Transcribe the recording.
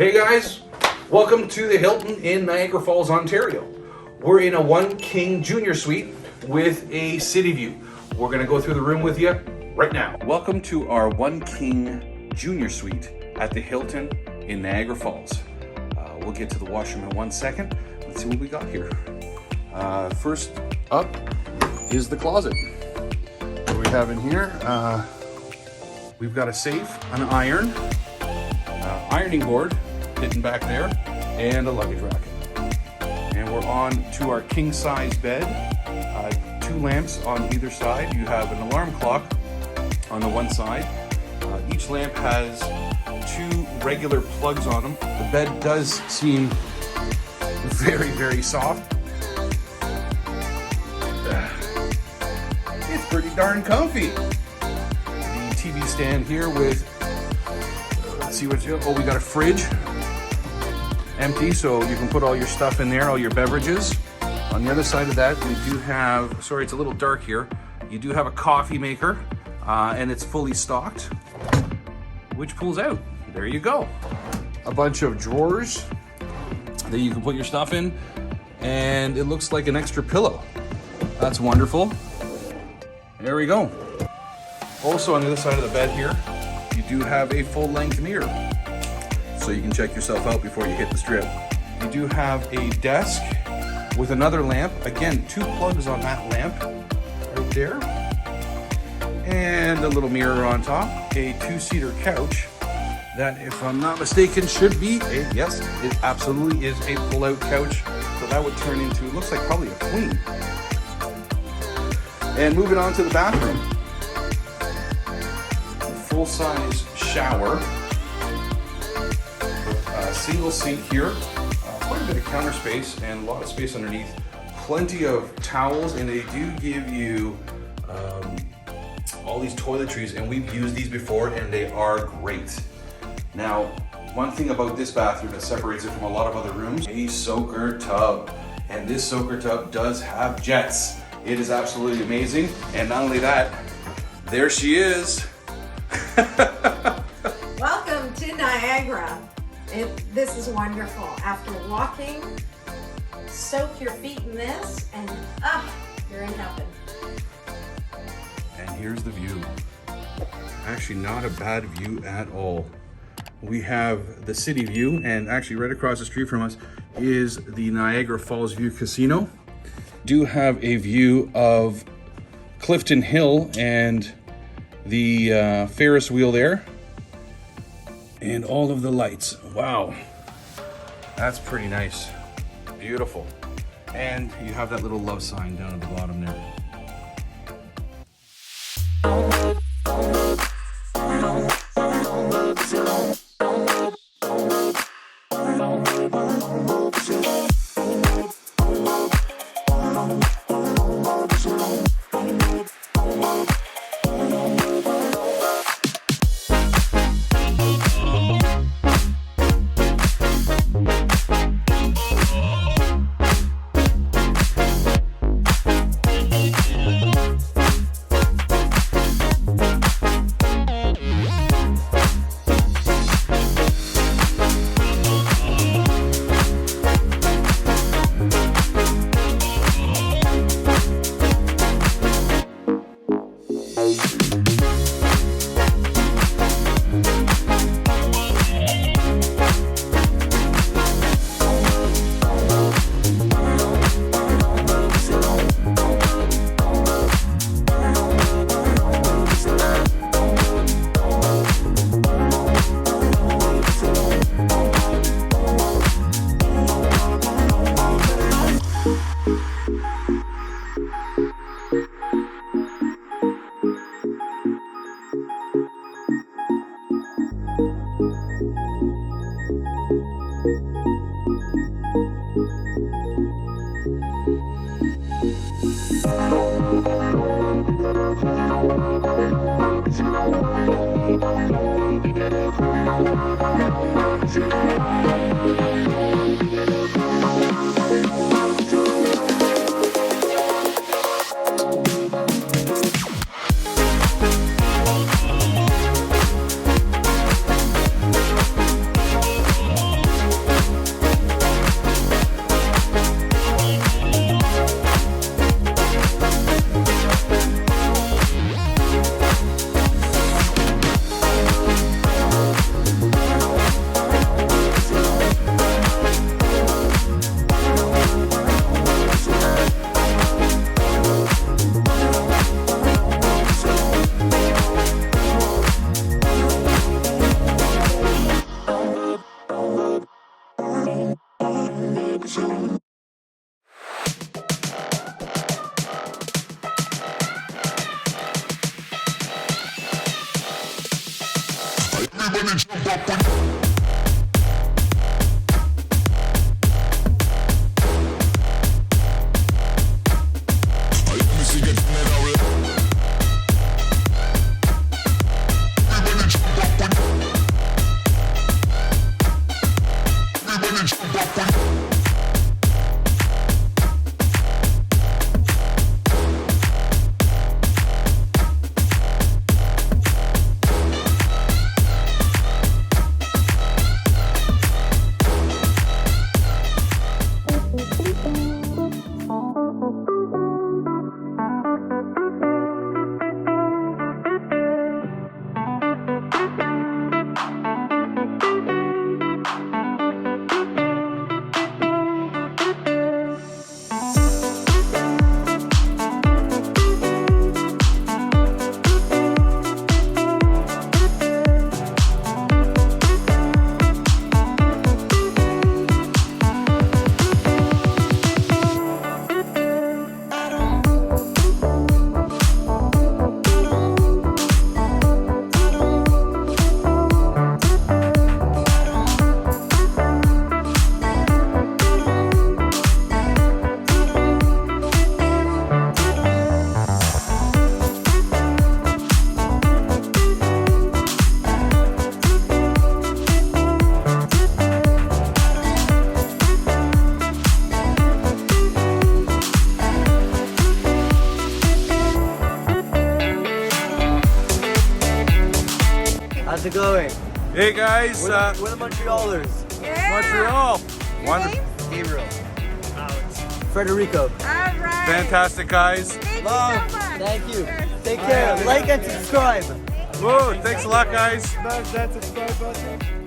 Hey guys, welcome to the Hilton in Niagara Falls, Ontario. We're in a one king junior suite with a city view. We're gonna go through the room with you right now. Welcome to our one king junior suite at the Hilton in Niagara Falls. We'll get to the washroom in 1 second. Let's see what we got here. First up is the closet. What do we have in here? We've got a safe, an iron, ironing board hidden back there, and a luggage rack. And we're on to our king size bed. 2 lamps on either side. You have an alarm clock on the one side. Each lamp has 2 regular plugs on them. The bed does seem very, very soft. It's pretty darn comfy. The TV stand here with, let's see what you, oh, we got a fridge. Empty, so you can put all your stuff in there, all your beverages. On the other side of that, we do have, sorry, it's a little dark here. You do have a coffee maker, and it's fully stocked, which pulls out. There you go. A bunch of drawers that you can put your stuff in, and it looks like an extra pillow. That's wonderful. There we go. Also on the other side of the bed here, you do have a full-length mirror, so you can check yourself out before you hit the strip. You do have a desk with another lamp. Again, 2 plugs on that lamp right there. And a little mirror on top. A 2-seater couch that, if I'm not mistaken, should be a, yes, it absolutely is a pull-out couch. So that would turn into, it looks like probably a queen. And moving on to the bathroom. Full-size shower. Single sink here, quite a bit of counter space and a lot of space underneath. Plenty of towels, and they do give you all these toiletries, and we've used these before and they are great. Now, one thing about this bathroom that separates it from a lot of other rooms, a soaker tub. And this soaker tub does have jets. It is absolutely amazing. And not only that, there she is. Welcome to Niagara. This is wonderful. After walking, soak your feet in this and you're in heaven. And here's the view. Actually not a bad view at all. We have the city view, and actually right across the street from us is the Niagara Fallsview Casino. Do have a view of Clifton Hill and the Ferris wheel there. And all of the lights. Wow, that's pretty nice. Beautiful. And you have that little love sign down at the bottom there. Hey guys, We're the Montrealers. Yeah. Montreal. Your Wonderful. names? Gabriel. Alex. Frederico. All right. Fantastic guys. Thank Love. you so much. Thank you. Yes. Take care. Like and subscribe. Whoa, thanks a lot guys. Smash that subscribe button.